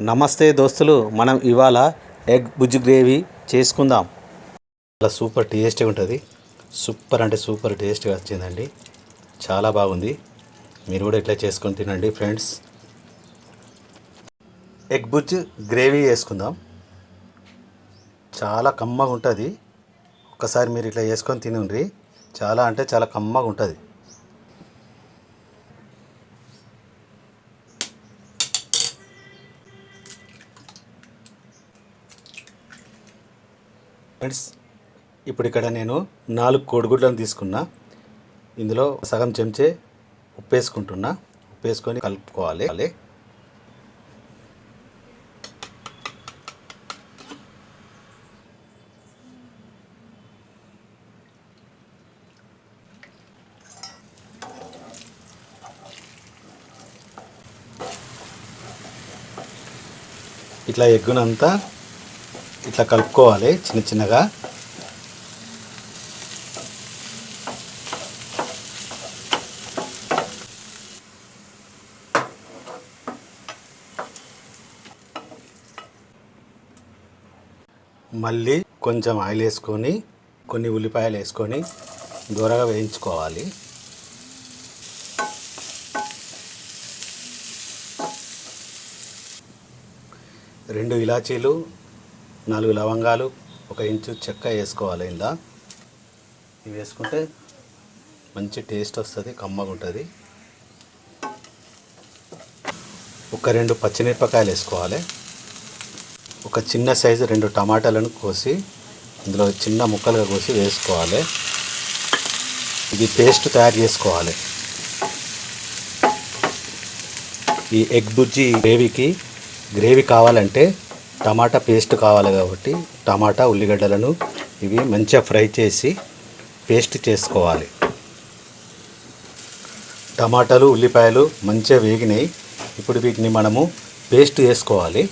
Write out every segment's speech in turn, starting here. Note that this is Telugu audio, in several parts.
నమస్తే దోస్తులు, మనం ఇవాళ ఎగ్ బుజ్జి గ్రేవీ చేసుకుందాం. చాలా సూపర్ టేస్టీగా ఉంటుంది. సూపర్ అంటే సూపర్ టేస్టీగా వచ్చిందండి. చాలా బాగుంది. మీరు కూడా ఇట్లా చేసుకొని తినండి ఫ్రెండ్స్. ఎగ్ బుజ్జి గ్రేవీ చేసుకుందాం. చాలా కమ్మగా ఉంటుంది. ఒక్కసారి మీరు ఇట్లా చేసుకొని తినండి. చాలా అంటే చాలా కమ్మగా ఉంటుంది. ఫ్రెండ్స్, ఇప్పుడు ఇక్కడ నేను 4 కోడిగుడ్లను తీసుకున్నా. ఇందులో సగం చెంచే ఉప్పు వేసుకుంటున్నా. ఉప్పు వేసుకొని కలుపుకోవాలి. ఇట్లా ఎగ్గునంతా ఇట్లా కలుపుకోవాలి చిన్న చిన్నగా. మళ్ళీ కొంచెం ఆయిల్ వేసుకొని కొన్ని ఉల్లిపాయలు వేసుకొని దూరగా వేయించుకోవాలి. రెండు ఇలాచీలు, 4 లవంగాలు, 1 ఇంచు చెక్క వేసుకోవాలి. ఇలా ఇవి వేసుకుంటే మంచి టేస్ట్ వస్తుంది, కమ్మగా ఉంటుంది. ఒక 2 పచ్చిమిరపకాయలు వేసుకోవాలి. ఒక చిన్న సైజు 2 టమాటాలను కోసి ఇందులో చిన్న ముక్కలుగా కోసి వేసుకోవాలి. ఇది పేస్ట్ తయారు చేసుకోవాలి. ఈ ఎగ్ బుజ్జి గ్రేవీ కావాలంటే టమాటా పేస్ట్ కావాలి. కాబట్టి టమాటా, ఉల్లిగడ్డలను ఇవి మంచిగా ఫ్రై చేసి పేస్ట్ చేసుకోవాలి. టమాటాలు, ఉల్లిపాయలు మంచిగా వేగినాయి. ఇప్పుడు వీటిని మనము పేస్ట్ చేసుకోవాలి.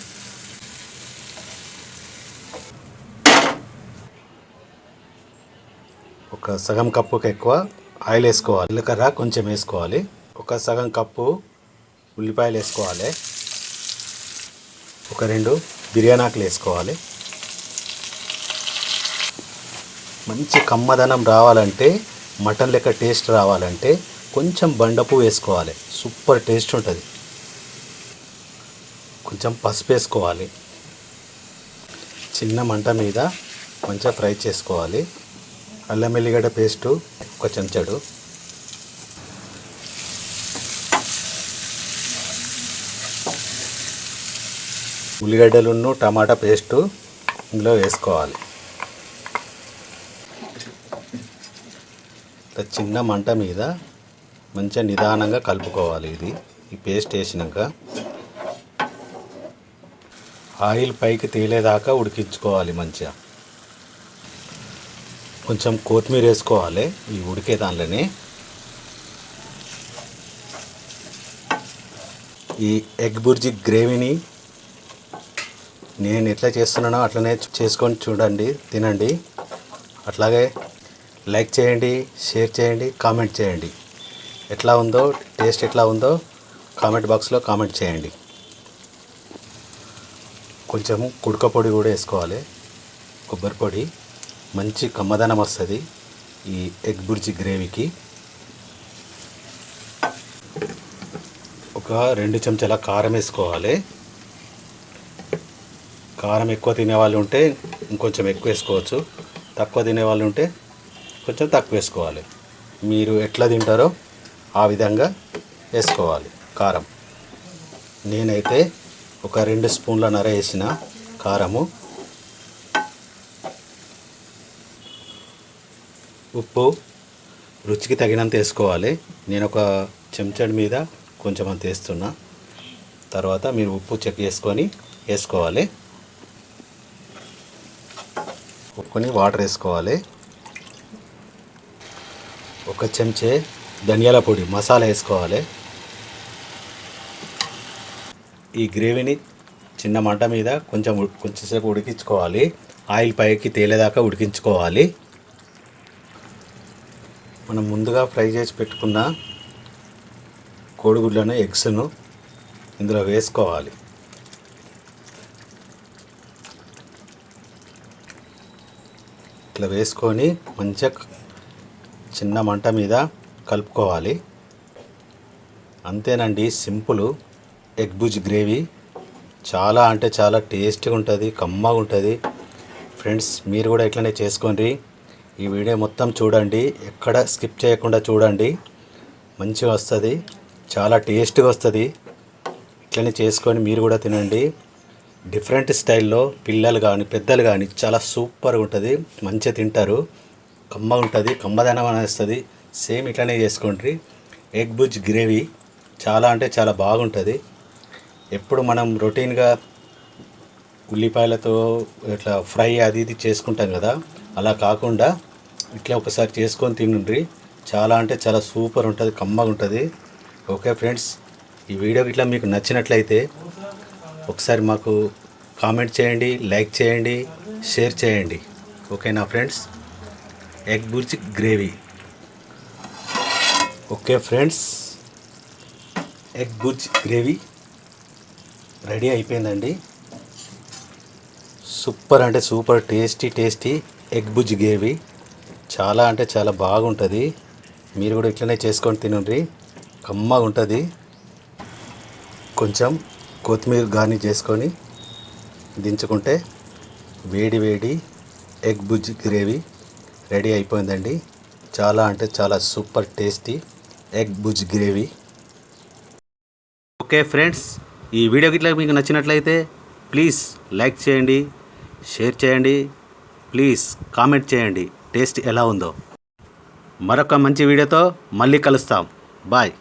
ఒక సగం కప్పుకి ఎక్కువ ఆయిల్ వేసుకోవాలి. జీలకర్ర కొంచెం వేసుకోవాలి. ఒక సగం కప్పు ఉల్లిపాయలు వేసుకోవాలి. ఒక 2 బిర్యానీ ఆకులు వేసుకోవాలి. మంచి కమ్మదనం రావాలంటే, మటన్ లెక్క టేస్ట్ రావాలంటే కొంచెం బండపు వేసుకోవాలి. సూపర్ టేస్ట్ ఉంటుంది. కొంచెం పసుపు వేసుకోవాలి. చిన్న మంట మీద మంచిగా ఫ్రై చేసుకోవాలి. అల్లం వెల్లిగడ్డ పేస్టు 1 చెంచాడు. ఉల్లిగడ్డలను టమాటా పేస్టు ఇందులో వేసుకోవాలి. చిన్న మంట మీద మంచిగా నిదానంగా కలుపుకోవాలి. ఈ పేస్ట్ వేసినాక ఆయిల్ పైకి తేలేదాకా ఉడికించుకోవాలి. మంచిగా కొంచెం కొత్తిమీర వేసుకోవాలి ఈ ఉడికే దానిలోనే. ఈ ఎగ్ బుర్జీ గ్రేవీని నేను ఎట్లా చేస్తున్నానో అట్లనే చేసుకొని చూడండి, తినండి. అట్లాగే లైక్ చేయండి, షేర్ చేయండి, కామెంట్ చేయండి. ఎట్లా ఉందో, టేస్ట్ ఎట్లా ఉందో కామెంట్ బాక్స్లో కామెంట్ చేయండి. కొంచెం కుడక పొడి కూడా వేసుకోవాలి, కొబ్బరి పొడి. మంచి కమ్మదనం వస్తుంది ఈ ఎగ్ బుర్జీ గ్రేవీకి. ఒక 2 చెంచాల కారం వేసుకోవాలి. కారం ఎక్కువ తినేవాళ్ళు ఉంటే ఇంకొంచెం ఎక్కువ వేసుకోవచ్చు. తక్కువ తినేవాళ్ళు ఉంటే కొంచెం తక్కువ వేసుకోవాలి. మీరు ఎట్లా తింటారో ఆ విధంగా వేసుకోవాలి కారం. నేనైతే ఒక 2 స్పూన్ల వేసిన కారము. ఉప్పు రుచికి తగినంత వేసుకోవాలి. నేను ఒక చెంచాడు మీద కొంచెం అంత వేస్తున్నా. తర్వాత మీరు ఉప్పు చెక్ చేసుకొని వేసుకోవాలి. ఉప్పుని వాటర్ వేసుకోవాలి. 1 చెంచా ధనియాల పొడి మసాలా వేసుకోవాలి. ఈ గ్రేవీని చిన్న మంట మీద కొంచెంసేపు ఉడికించుకోవాలి. ఆయిల్ పైకి తేలేదాకా ఉడికించుకోవాలి. మనం ముందుగా ఫ్రై చేసి పెట్టుకున్న కోడిగుడ్లను, ఎగ్స్ను ఇందులో వేసుకోవాలి. ఇట్లా వేసుకొని మంచిగా చిన్న మంట మీద కలుపుకోవాలి. అంతేనండి, సింపుల్ ఎగ్ బుజ్ గ్రేవీ. చాలా అంటే చాలా టేస్టీగా ఉంటుంది, కమ్మగా ఉంటుంది. ఫ్రెండ్స్ మీరు కూడా ఇట్లనే చేసుకోండి. ఈ వీడియో మొత్తం చూడండి, ఎక్కడ స్కిప్ చేయకుండా చూడండి. మంచిగా వస్తుంది, చాలా టేస్ట్గా వస్తుంది. ఇట్లనే చేసుకొని మీరు కూడా తినండి. డిఫరెంట్ స్టైల్లో పిల్లలు కానీ పెద్దలు కానీ చాలా సూపర్గా ఉంటుంది. మంచిగా తింటారు, కమ్మగా ఉంటుంది, కమ్మదనం అనేస్తుంది. సేమ్ ఇట్లనే చేసుకోండి. ఎగ్ బుజ్ గ్రేవీ చాలా అంటే చాలా బాగుంటుంది. ఎప్పుడు మనం రొటీన్గా ఉల్లిపాయలతో ఇట్లా ఫ్రై అది ఇది చేసుకుంటాం కదా, అలా కాకుండా ఇట్లా ఒకసారి చేసుకొని తినండి. చాలా అంటే చాలా సూపర్ ఉంటుంది, కమ్మగా ఉంటుంది. ఓకే ఫ్రెండ్స్, ఈ వీడియో ఇట్లా మీకు నచ్చినట్లయితే ఒకసారి మాకు కామెంట్ చేయండి, లైక్ చేయండి, షేర్ చేయండి. ఓకేనా friends? Egg బుజ్ gravy. Okay friends, egg బుజ్ gravy ready అయిపోయిందండి. సూపర్ అంటే సూపర్ టేస్టీ ఎగ్ బుజ్ గ్రేవీ. చాలా అంటే చాలా బాగుంటుంది. మీరు కూడా ఇట్లనే చేసుకొని తినండి, కమ్మగా ఉంటుంది. కొంచెం కొత్తిమీర గార్నిష్ చేసుకొని దించుకుంటే వేడి వేడి ఎగ్ బుజ్ గ్రేవీ రెడీ అయిపోయిందండి. చాలా అంటే చాలా super tasty egg బుజ్ gravy. Okay friends, ఈ వీడియో గిట్లా మీకు నచ్చినట్లయితే ప్లీజ్ లైక్ చేయండి, షేర్ చేయండి, ప్లీజ్ కామెంట్ చేయండి టేస్ట్ ఎలా ఉందో. మరొక మంచి వీడియోతో మళ్ళీ కలుస్తాం. బాయ్.